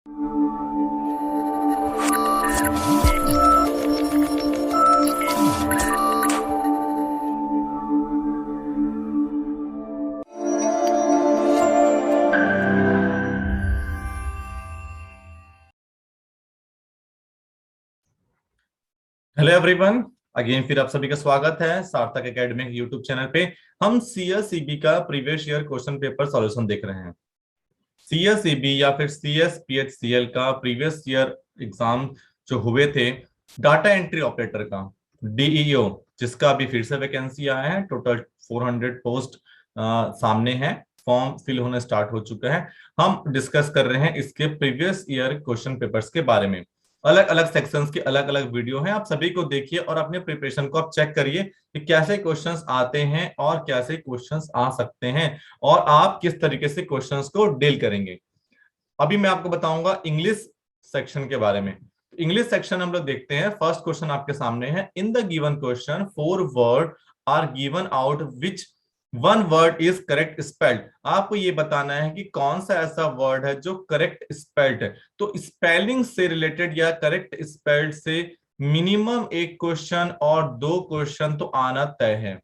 Hello everyone, again फिर आप सभी का स्वागत है सार्थक एकेडमिक यूट्यूब चैनल पे। हम सीएसईबी का previous year question paper solution देख रहे हैं। सीएसईबी या फिर सीएसपीएचसीएल का प्रीवियस ईयर एग्जाम जो हुए थे डाटा एंट्री ऑपरेटर का डीईओ, जिसका अभी फिर से वैकेंसी आया है। टोटल 400 पोस्ट सामने है, फॉर्म फिल होने स्टार्ट हो चुका है। हम डिस्कस कर रहे हैं इसके प्रीवियस ईयर क्वेश्चन पेपर्स के बारे में। अलग अलग सेक्शंस के अलग अलग वीडियो हैं, आप सभी को देखिए और अपने प्रिपरेशन को आप चेक करिए कि कैसे क्वेश्चंस आते हैं और कैसे क्वेश्चंस आ सकते हैं और आप किस तरीके से क्वेश्चंस को डील करेंगे। अभी मैं आपको बताऊंगा इंग्लिश सेक्शन के बारे में। इंग्लिश सेक्शन हम लोग देखते हैं। फर्स्ट क्वेश्चन आपके सामने है, in the given question 4 word are given out which 1 word is correct spelled. आपको ये बताना है कि कौन सा ऐसा वर्ड है जो करेक्ट स्पेल्ड है। तो स्पेलिंग से रिलेटेड या करेक्ट स्पेल्ड से मिनिमम एक क्वेश्चन और 2 क्वेश्चन तो आना तय है,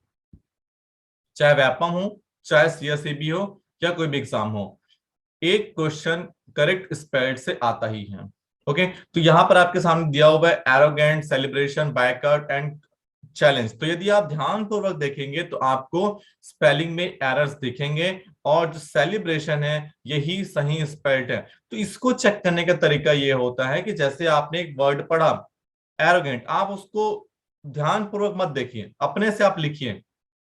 चाहे व्यापम हो, चाहे सीएसईबी हो या कोई भी एग्जाम हो। एक क्वेश्चन करेक्ट स्पेल्ड से आता ही है। ओके, तो यहां पर आपके सामने दिया हुआ है arrogant, celebration, boycott and challenge. तो यदि आप ध्यानपूर्वक देखेंगे तो आपको स्पेलिंग में एरर्स दिखेंगे और जो सेलिब्रेशन है यही सही स्पेल्ड है। तो इसको चेक करने का तरीका ये होता है कि जैसे आपने एक वर्ड पढ़ा एरोगेंट, आप उसको ध्यानपूर्वक मत देखिए, अपने से आप लिखिए,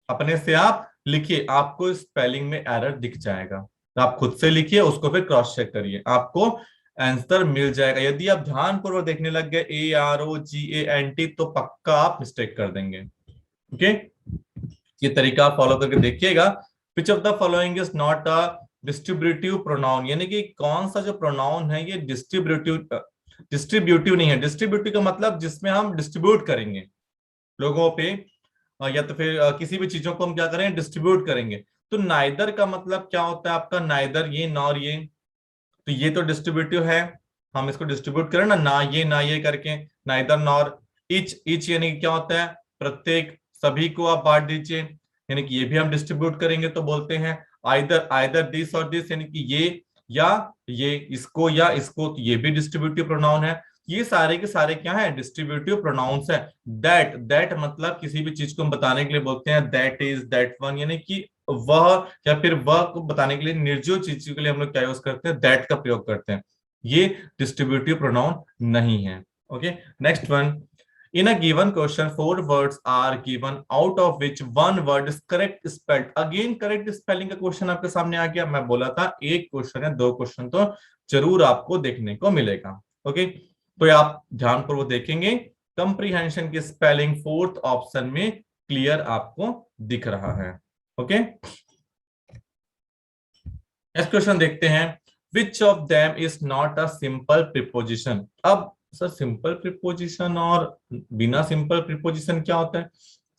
अपने से आप लिखिए, आपको स्पेलिंग में एरर दिख जाएगा। तो आप खुद से लिखिए, उसको फिर क्रॉस चेक करिए, आपको आंसर मिल जाएगा। यदि आप ध्यानपूर्वक देखने लग गए AROGANT तो पक्का आप मिस्टेक कर देंगे। ओके, ये तरीका आप फॉलो करके देखिएगा। Which of the following is not a distributive pronoun, यानी कि कौन सा जो प्रोनाउन है ये डिस्ट्रीब्यूटिव नहीं है। डिस्ट्रीब्यूटिव का मतलब जिसमें हम डिस्ट्रीब्यूट करेंगे लोगों पे, या तो फिर किसी भी चीजों को हम क्या करें, डिस्ट्रीब्यूट करेंगे। तो नाइदर का मतलब क्या होता है आपका, नाइदर ये नॉर ये, तो ये तो डिस्ट्रीब्यूटिव है, हम इसको डिस्ट्रीब्यूट करें ना ये करके, नाइदर नॉर। इच यानी क्या होता है, प्रत्येक, सभी को आप बांट दीजिए, यानी कि ये भी हम डिस्ट्रीब्यूट करेंगे तो बोलते हैं आइदर दिस और दिस, यानी कि ये या ये, इसको या इसको, तो ये भी डिस्ट्रीब्यूटिव प्रोनाउन है। ये सारे के सारे क्या है, डिस्ट्रीब्यूटिव प्रोनाउंस है। दैट मतलब किसी भी चीज को हम बताने के लिए बोलते हैं दैट इज, दैट वन, यानी कि वह, या फिर वह को बताने के लिए निर्जीव चीज के लिए हम लोग क्या यूज करते हैं, दैट का प्रयोग करते हैं। ये डिस्ट्रीब्यूटिव प्रोनाउन नहीं है। Okay, next one, in a given question 4 words are given out of which 1 word is correct spelled. Again correct spelling का क्वेश्चन आपके सामने आ गया। मैं बोला था एक क्वेश्चन है, 2 क्वेश्चन तो जरूर आपको देखने को मिलेगा। ओके, तो आप ध्यानपूर्वक देखेंगे, कंप्रीहेंशन की स्पेलिंग 4th ऑप्शन में क्लियर आपको दिख रहा है। ओके, नेक्स्ट क्वेश्चन देखते हैं, which of them is not a simple preposition. अब सर सिंपल प्रीपोजिशन और बिना सिंपल प्रीपोजिशन क्या होता है?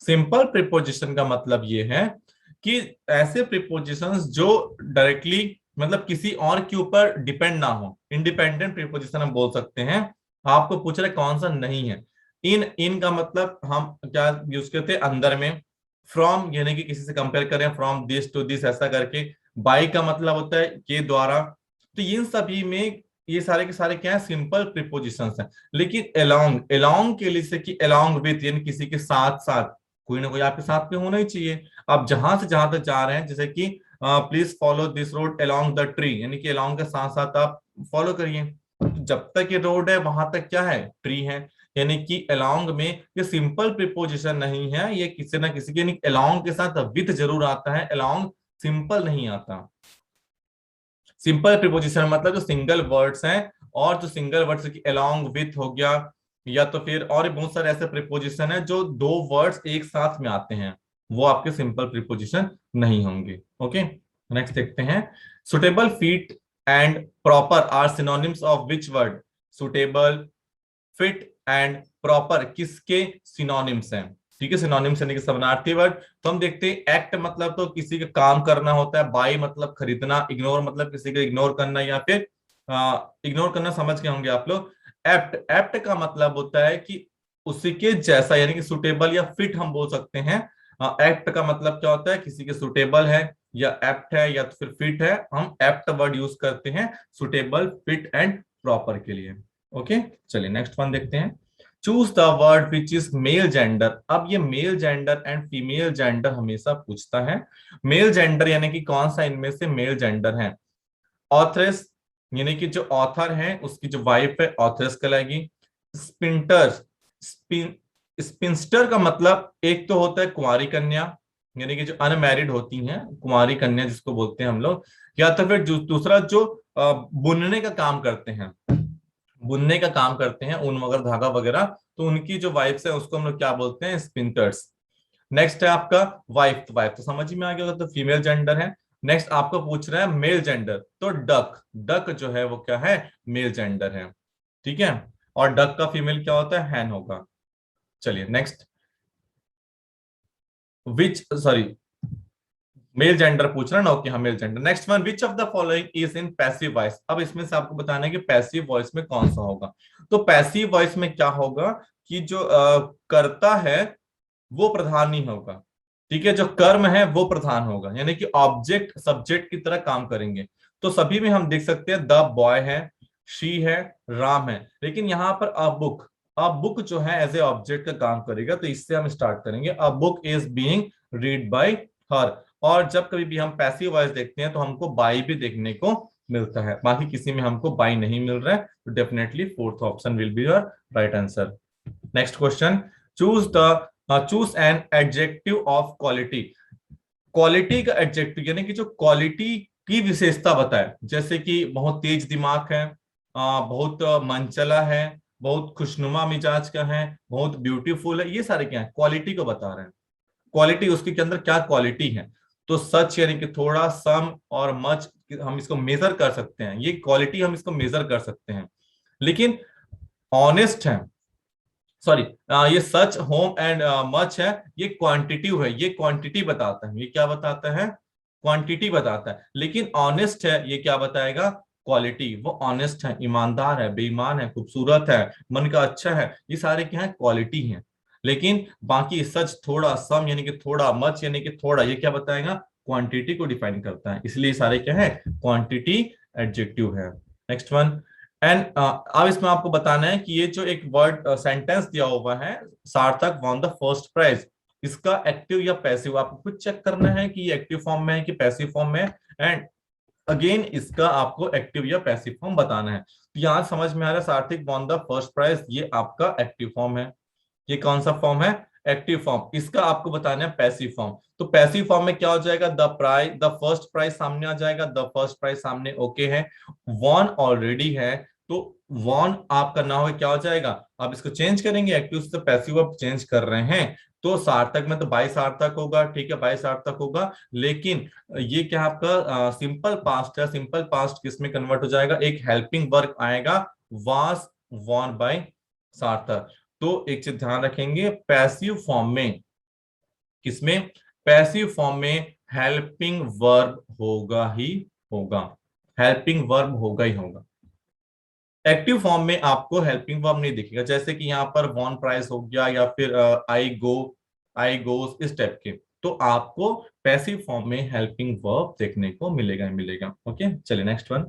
सिंपल प्रीपोजिशन का मतलब ये है कि ऐसे प्रीपोजिशंस जो डायरेक्टली मतलब किसी और के ऊपर डिपेंड ना हो, इंडिपेंडेंट प्रीपोजिशन हम बोल सकते हैं। आपको पूछ रहे कौन सा नहीं है। इन का मतलब हम क्या यूज करते हैं, अंदर में। फ्रॉम यानी कि किसी से कंपेयर करें, फ्रॉम दिस टू दिस ऐसा करके। बाई का मतलब होता है के द्वारा। तो इन सभी में ये सारे के सारे क्या है, सिंपल प्रीपोजिशंस हैं। लेकिन अलोंग के लिए से कि अलोंग विथ, यानी किसी के साथ साथ, कोई ना कोई आपके साथ में होना ही चाहिए। आप जहां से जहां तक जा रहे हैं, जैसे कि please follow this road along the tree, यानी कि अलोंग के साथ साथ आप फॉलो करिए। जब तक ये रोड है वहां तक क्या है, ट्री है। यानी कि अलोंग में ये सिंपल प्रीपोजिशन नहीं है, ये किसी ना किसी के, यानी अलोंग के साथ विथ जरूर आता है, अलोंग सिंपल नहीं आता। सिंपल प्रीपोजिशन मतलब जो सिंगल वर्ड्स हैं, और जो सिंगल वर्ड्स की अलोंग विथ हो गया, या तो फिर और बहुत सारे ऐसे प्रीपोजिशन है जो 2 वर्ड्स एक साथ में आते हैं, वो आपके सिंपल प्रीपोजिशन नहीं होंगे। ओके, नेक्स्ट देखते हैं, suitable, fit and proper are synonyms of which word. Suitable, fit and proper किसके सिनोनिम्स हैं? ठीक है, सिनोनिम्स यानी कि समानार्थी वर्ड। तो हम देखते हैं, एक्ट मतलब तो किसी का काम करना होता है, बाय मतलब खरीदना, इग्नोर मतलब किसी का इग्नोर करना या फिर इग्नोर करना समझ गए होंगे आप लोग। एप्ट, एप्ट का मतलब होता है कि उसी के जैसा, यानी कि सुटेबल या फिट हम बोल सकते हैं। एप्ट का मतलब क्या होता है, किसी के सुटेबल है या एप्ट है या तो फिर फिट है, हम एप्ट वर्ड यूज करते हैं सुटेबल, फिट एंड प्रॉपर के लिए। ओके, चलिए नेक्स्ट वन देखते हैं। Choose the word which is male gender. अब ये male gender and female gender हमेशा पूछता है। मेल जेंडर यानी कि कौन सा इनमें से मेल जेंडर है। ऑथरेस, यानी कि जो ऑथर है उसकी जो वाइफ है ऑथरेस कहलाएगी। स्पिंटर, स्पिन स्पिंस्टर का मतलब एक तो होता है कुंवारी कन्या, यानी कि जो अनमैरिड होती हैं, कुंवारी कन्या जिसको बोलते हैं हम लोग। या तो फिर दूसरा जो बुनने का काम करते हैं, बुनने का काम करते हैं, ऊन वगैरह धागा वगैरह, तो उनकी जो वाइफ्स है उसको हम लोग क्या बोलते हैं, स्पिंटर्स। नेक्स्ट है आपका वाइफ, तो वाइफ तो समझ ही में आ गया होगा, तो फीमेल जेंडर है। नेक्स्ट आपको पूछ रहा है मेल जेंडर, तो डक, डक जो है वो क्या है, मेल जेंडर है। ठीक है, और डक का फीमेल क्या होता है, हैन होगा। चलिए next, which sorry male gender पूछ रहा है ना, ओके हाँ male gender. Next one, which of the following is in passive voice. अब इसमें से आपको बताना है कि पैसिव वॉइस में कौन सा होगा। तो पैसिव वॉइस में क्या होगा कि जो करता है वो प्रधान नहीं होगा। ठीक है, जो कर्म है वो प्रधान होगा, यानी कि ऑब्जेक्ट सब्जेक्ट की तरह काम करेंगे। तो सभी में हम देख सकते हैं द बॉय है, शी है, राम है, लेकिन यहाँ पर अ बुक, अ बुक जो है एज ए ऑब्जेक्ट का काम करेगा। तो इससे हम स्टार्ट करेंगे, a book is being read by हर। और जब कभी भी हम पैसिव वॉइस देखते हैं तो हमको बाई भी देखने को मिलता है, बाकी किसी में हमको बाई नहीं मिल रहा है, तो definitely fourth option will be your right answer. Next question, choose the choose an adjective of quality. Quality का एडजेक्टिव यानी कि जो क्वालिटी की विशेषता बताए, जैसे कि बहुत तेज दिमाग है, बहुत मनचला है, बहुत खुशनुमा मिजाज का है, बहुत ब्यूटीफुल है, ये सारे क्या है, क्वालिटी को बता रहे हैं। क्वालिटी उसके के अंदर क्या क्वालिटी है। तो सच यानी कि थोड़ा, सम और मच हम इसको मेजर कर सकते हैं, ये क्वालिटी हम इसको मेजर कर सकते हैं। लेकिन ऑनेस्ट है, सॉरी, ये सच, होम एंड मच है, ये क्वांटिटिव है, ये क्वांटिटी बताता है। ये क्या बताता है, क्वांटिटी बताता है। लेकिन ऑनेस्ट है, ये क्या बताएगा, क्वालिटी। वो ऑनेस्ट है, ईमानदार है, बेईमान है, खूबसूरत है, मन का अच्छा है, ये सारे क्या है, क्वालिटी है। लेकिन बाकी सच, थोड़ा, सम यानी कि थोड़ा, मच यानी कि थोड़ा, ये क्या बताएगा, क्वांटिटी को डिफाइन करता है, इसलिए सारे क्या है, क्वांटिटी एडजेक्टिव है। नेक्स्ट वन, एंड अब इसमें आपको बताना है कि ये जो एक वर्ड सेंटेंस दिया हुआ है, सार्थक वॉन द फर्स्ट प्राइज, इसका एक्टिव या पैसिव आपको कुछ चेक करना है कि ये एक्टिव फॉर्म में है कि पैसिव फॉर्म में है। एंड अगेन इसका आपको एक्टिव या पैसिव फॉर्म बताना है। तो यहां समझ में आ रहा है, सार्थक वॉन द फर्स्ट प्राइज ये आपका एक्टिव फॉर्म है। ये कौन सा फॉर्म है, एक्टिव फॉर्म। इसका आपको बताना है पैसिव फॉर्म। तो पैसिव फॉर्म में क्या हो जाएगा, the prize, the first prize सामने आ जाएगा, द फर्स्ट प्राइज सामने ओके है, वॉन ऑलरेडी है, तो वॉन आपका ना हो क्या हो जाएगा, आप इसको चेंज करेंगे, एक्टिव से पैसिव आप चेंज कर रहे हैं, तो सार्थक में तो बाई सार्थक होगा, ठीक है बाई सार्थक होगा। लेकिन ये क्या आपका सिंपल पास्ट है, सिंपल पास्ट किस में कन्वर्ट हो जाएगा, एक हेल्पिंग वर्क आएगा, वाज वॉन बाय सार्थक। तो एक चीज ध्यान रखेंगे, पैसिव फॉर्म में, किसमें, पैसिव फॉर्म में हेल्पिंग वर्ब होगा ही होगा, हेल्पिंग वर्ब होगा ही होगा। एक्टिव फॉर्म में आपको हेल्पिंग वर्ब नहीं दिखेगा, जैसे कि यहाँ पर वॉन प्राइस हो गया या फिर आई गो, आई गोस, इस टाइप के। तो आपको पैसिव फॉर्म में हेल्पिंग वर्ब देखने को मिलेगा ही मिलेगा। ओके, चलिए next one,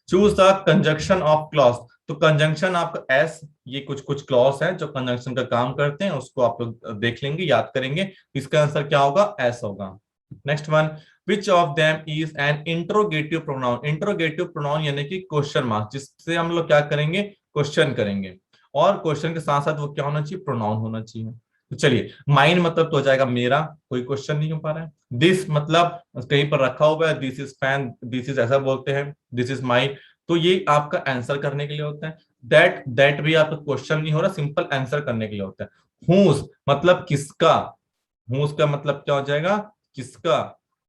choose the conjunction of clause. तो कंजंक्शन आपका एस, ये कुछ कुछ क्लॉज है जो कंजंक्शन का काम करते हैं, उसको आप लोग देख लेंगे, याद करेंगे, इसका आंसर क्या होगा, एस होगा। Next one, which of them is an interrogative pronoun. Interrogative pronoun यानी कि क्वेश्चन मार्क, जिससे हम लोग क्या करेंगे, क्वेश्चन करेंगे, और क्वेश्चन के साथ साथ वो क्या होना चाहिए, प्रोनाउन होना चाहिए। तो चलिए, माइन मतलब तो हो जाएगा मेरा, कोई क्वेश्चन नहीं हो पा रहा है। दिस मतलब कहीं पर रखा हुआ है, this is fan, this is ऐसा बोलते हैं, दिस इज माई, तो ये आपका आंसर करने के लिए होता है। दैट, दैट भी आपका क्वेश्चन नहीं हो रहा, सिंपल आंसर करने के लिए होता है। हुज मतलब किसका, हुज का मतलब क्या हो जाएगा, किसका,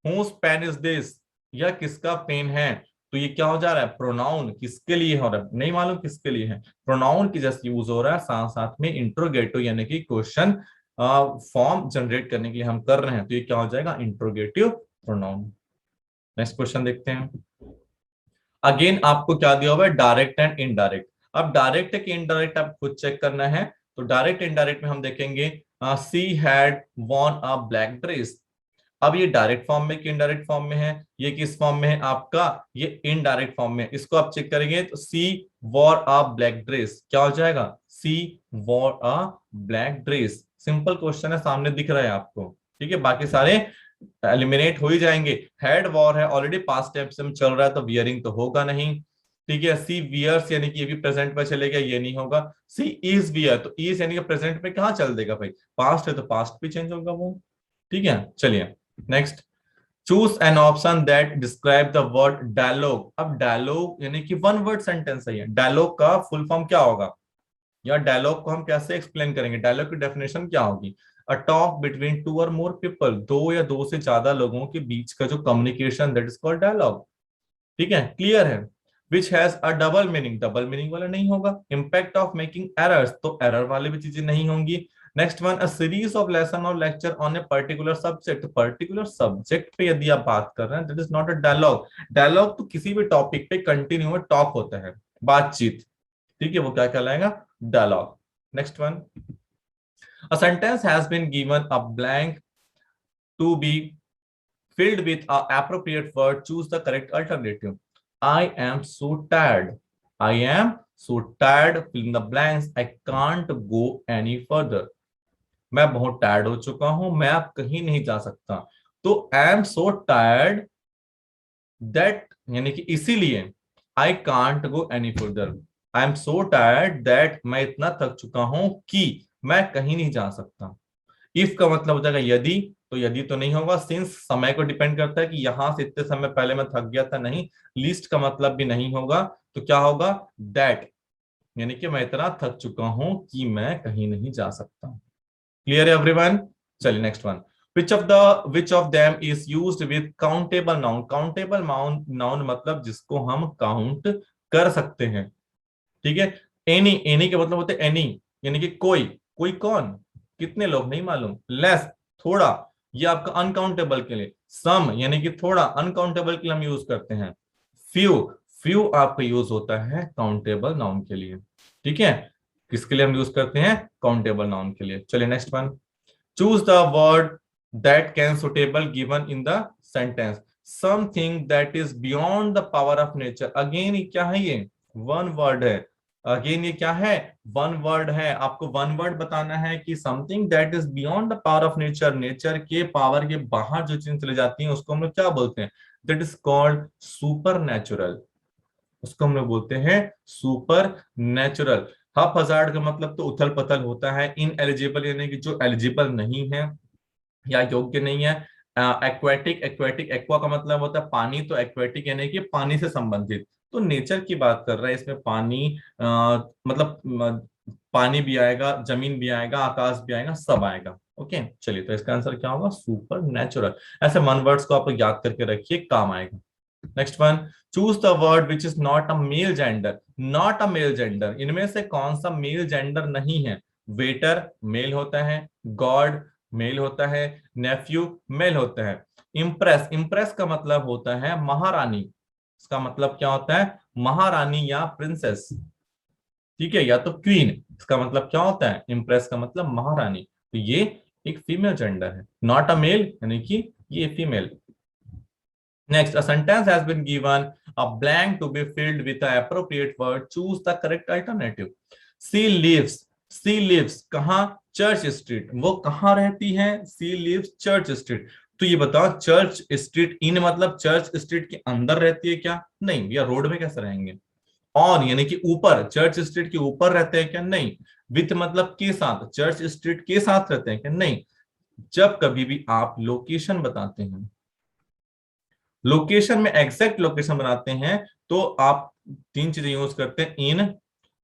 हुज पेन इज दिस, या किसका पेन है। तो ये क्या हो जा रहा है, प्रोनाउन, किसके लिए हो रहा है, नहीं मालूम किसके लिए है, प्रोनाउन की जैसे यूज हो रहा है, साथ साथ में इंट्रोगेटिव यानी कि क्वेश्चन फॉर्म जनरेट करने के लिए हम कर रहे हैं, तो ये क्या हो जाएगा, इंट्रोगेटिव प्रोनाउन। नेक्स्ट क्वेश्चन देखते हैं, अगेन आपको क्या दिया हुआ है, डायरेक्ट एंड इनडायरेक्ट। अब डायरेक्ट कि इनडायरेक्ट आप खुद चेक करना है। तो डायरेक्ट इनडायरेक्ट में हम देखेंगे she had von a black dress. अब ये डायरेक्ट फॉर्म में कि इनडायरेक्ट फॉर्म में है, ये किस फॉर्म में है आपका, ये इनडायरेक्ट फॉर्म में। इसको आप चेक करेंगे तो she wore a black dress क्या हो जाएगा, she wore a black dress. Simple question है, सामने दिख रहा है आपको। ठीक है, बाकी सारे एलिमिनेट हो ही जाएंगे। हेड वॉर है, ऑलरेडी पास्ट टेंस में चल रहा है, तो वियरिंग तो होगा नहीं। ठीक है, सी वियर्स यानी कि ये भी प्रेजेंट में चलेगा, ये नहीं होगा। सी इज वियर, तो इज यानी कि प्रेजेंट में कहाँ चल देगा भाई, पास्ट है तो पास्ट भी चेंज होगा वो। ठीक है, चलिए next. Choose an option that describe the word dialogue. अब डायलॉग यानी कि वन वर्ड सेंटेंस है। डायलॉग का फुल फॉर्म क्या होगा, या डायलॉग को हम कैसे एक्सप्लेन करेंगे, डायलॉग की डेफिनेशन क्या होगी। अ टॉक बिटवीन टू और मोर पीपल, दो या दो से ज्यादा लोगों के बीच का जो communication, that is called dialogue. ठीक है, क्लियर है। Which has a double meaning, double meaning वाला नहीं होगा। इम्पैक्ट ऑफ मेकिंग एरर्स, तो एरर वाले भी चीजें नहीं होंगी। Next one, a series of lesson और lecture on a particular subject. Particular subject पे यदि आप बात कर रहे हैं, that is not a dialogue. Dialogue तो किसी भी टॉपिक पे कंटिन्यू टॉक होता है, बातचीत। ठीक है, वो क्या कहलाएगा, dialogue. Next one, a sentence has been given a blank to be filled with a appropriate word, choose the correct alternative. I am so tired. I am so tired, fill in the blanks. I can't go any further. मैं बहुत tired हो चुका हूं, मैं अब कहीं नहीं जा सकता। तो I am so tired that यानी कि इसीलिए, I can't go any further. I am so tired that, मैं इतना थक चुका हूं कि मैं कहीं नहीं जा सकता। इफ का मतलब हो जाएगा यदि, तो यदि तो नहीं होगा, सिंस समय को डिपेंड करता है कि यहां से इतने समय पहले मैं थक गया था, नहीं। लिस्ट का मतलब भी नहीं होगा, तो क्या होगा, दैट यानी कि मैं इतना थक चुका हूं कि मैं कहीं नहीं जा सकता। क्लियर है एवरीवन। चलिए next one, which of them is used with countable noun. Countable noun, noun मतलब जिसको हम काउंट कर सकते हैं। ठीक है, एनी, एनी के मतलब होते एनी यानी कि कोई, कोई कौन, कितने लोग नहीं मालूम। लेस, थोड़ा, ये आपका अनकाउंटेबल के लिए। सम यानी कि थोड़ा, अनकाउंटेबल के लिए हम यूज करते हैं। फ्यू, फ्यू आपका यूज होता है काउंटेबल नाउन के लिए। ठीक है, किसके लिए हम यूज करते हैं, काउंटेबल नाउन के लिए। चलिए next one, choose the word that can suitable given in the sentence. Something that is beyond the power of nature. Again क्या है ये, वन वर्ड है। अगेन ये क्या है, वन वर्ड है। आपको वन वर्ड बताना है कि something that is beyond the power of nature, nature के पावर के बाहर जो चीज चले जाती है उसको हम लोग क्या बोलते हैं, that is called super natural. उसको हम लोग बोलते हैं सुपर नेचुरल। हाफ हजार्ड का मतलब तो उथल पथल होता है। इन एलिजिबल यानी कि जो एलिजिबल नहीं है या योग्य नहीं है। एक्वेटिक, एक्वेटिक एक्वा का मतलब होता है पानी, तो एक्वेटिक यानी कि पानी से संबंधित। तो नेचर की बात कर रहा है, इसमें पानी मतलब पानी भी आएगा, जमीन भी आएगा, आकाश भी आएगा, सब आएगा। ओके, चलिए तो इसका आंसर क्या होगा, सुपर नेचुरल। ऐसे वन वर्ड्स को आप याद करके रखिए, काम आएगा। Next one, choose the word which is not a male gender. Not a male gender, इनमें से कौन सा मेल जेंडर नहीं है। वेटर मेल होता है, गॉड मेल होता है, नेफ्यू मेल होता है। इम्प्रेस, इम्प्रेस का मतलब होता है महारानी। इसका मतलब क्या होता है, महारानी या प्रिंसेस। ठीक है, या तो क्वीन। इसका मतलब क्या होता है, इम्प्रेस का मतलब महारानी। तो ये एक फीमेल जेंडर है। नॉट अ मेल यानी कि ये female. Next, a sentence has been given a blank to be filled with the appropriate word. Choose the correct alternative. She lives. She lives कहाँ, चर्च स्ट्रीट। वो कहाँ रहती है, she lives church street. तो ये बताओ, चर्च स्ट्रीट इन मतलब church street के अंदर रहती है क्या, नहीं। या रोड में कैसे रहेंगे। ऑन यानी कि ऊपर, चर्च स्ट्रीट के ऊपर रहते हैं क्या, नहीं। विथ मतलब के साथ, चर्च स्ट्रीट के साथ रहते हैं क्या, नहीं। जब कभी भी आप लोकेशन बताते हैं, लोकेशन में एग्जैक्ट लोकेशन बनाते हैं, तो आप तीन चीजें यूज करते हैं, इन,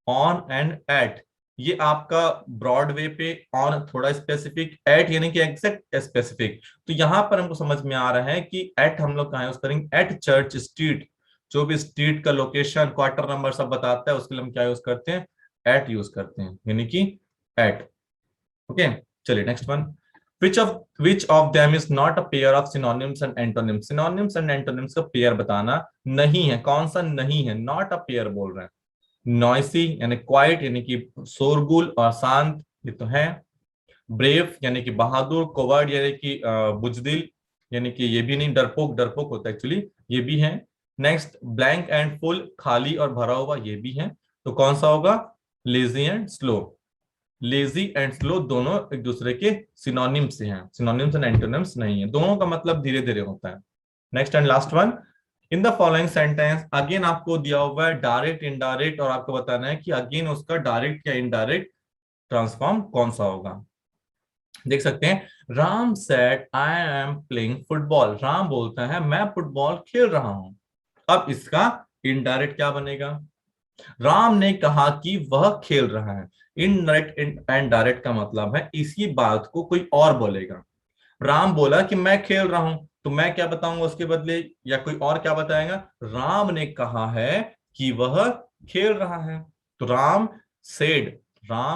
ऑन एंड एट। ये आपका ब्रॉड वे पे ऑन थोड़ा स्पेसिफिक, एट यानी कि एग्जैक्ट स्पेसिफिक। तो यहां पर हमको समझ में आ रहा है कि एट हम लोग कहाँ यूज करेंगे, एट चर्च स्ट्रीट। जो भी स्ट्रीट का लोकेशन, क्वार्टर नंबर सब बताता है, उसके लिए हम क्या यूज करते हैं, एट यूज करते हैं, यानी कि एट। ओके, चलिए next one, which of them is not a pair of synonyms and antonyms? synonyms and antonyms का पेयर बताना नहीं है, कौन सा नहीं है, नॉट अ पेयर बोल रहे हैं। नॉइसी यानी क्वाइट यानी कि शोरगुल और शांत, ये तो है। ब्रेव यानी कि बहादुर, कोवर्ड यानी कि बुजदिल, यानी कि ये भी नहीं, डरपोक, डरपोक होता है एक्चुअली, ये भी है। नेक्स्ट ब्लैंक एंड फुल, खाली और भरा हुआ, ये भी है। तो कौन सा होगा? Lazy and slow. Lazy and slow दोनों एक दूसरे के सिनोनिम्स हैं, सिनोनिम्स एंड एंटोनिम्स नहीं है, दोनों का मतलब धीरे धीरे होता है। Next and last one, in the following sentence, again आपको दिया हुआ है डायरेक्ट, इनडायरेक्ट, और आपको बताना है कि अगेन उसका डायरेक्ट या इनडायरेक्ट ट्रांसफॉर्म कौन सा होगा। देख सकते हैं, Ram said I am playing football, Ram बोलता है मैं फुटबॉल खेल रहा हूं। अब इसका इनडायरेक्ट क्या बनेगा? राम ने कहा कि वह खेल रहा है। इनडायरेक्ट एंड डायरेक्ट का मतलब है इसी बात को कोई और बोलेगा। राम बोला कि मैं खेल रहा हूं, तो मैं क्या बताऊंगा उसके बदले, या कोई और क्या बताएगा? राम ने कहा है कि वह खेल रहा है। तो राम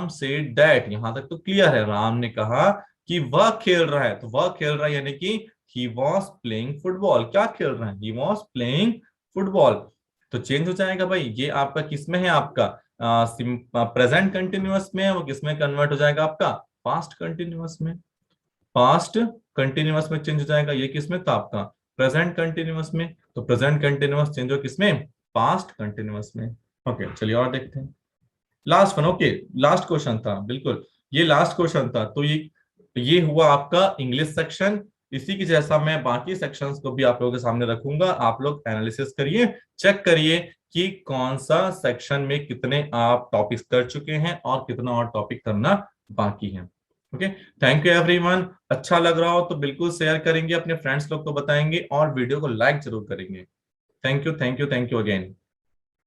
सेड दैट, यहां तक तो क्लियर है, राम ने कहा कि वह खेल रहा है, तो वह खेल रहा है यानी कि ही वॉज प्लेइंग फुटबॉल। क्या खेल रहा है? He was playing football. तो चेंज हो जाएगा भाई, ये आपका किसमें है? आपका प्रेजेंट कंटिन्यूअस में है, वो किसमें कन्वर्ट हो जाएगा? आपका पास्ट कंटिन्यूअस में। पास्ट कंटिन्यूअस में चेंज हो जाएगा, ये किसमें था? आपका प्रेजेंट कंटिन्यूअस में। तो प्रेजेंट कंटिन्यूअस चेंज हो किसमें? पास्ट कंटिन्यूअस में। ओके, चलिए और देखते हैं last one. Okay, last question था, बिल्कुल ये लास्ट क्वेश्चन था। तो ये हुआ आपका इंग्लिश सेक्शन। इसी की जैसा मैं बाकी सेक्शंस को भी आप लोगों के सामने रखूंगा, आप लोग एनालिसिस करिए, चेक करिए कि कौन सा सेक्शन में कितने आप टॉपिक्स कर चुके हैं और कितना और टॉपिक करना बाकी है। Okay, thank you everyone. अच्छा लग रहा हो तो बिल्कुल शेयर करेंगे, अपने फ्रेंड्स लोग को बताएंगे और वीडियो को लाइक जरूर करेंगे। Thank you, thank you, thank you again.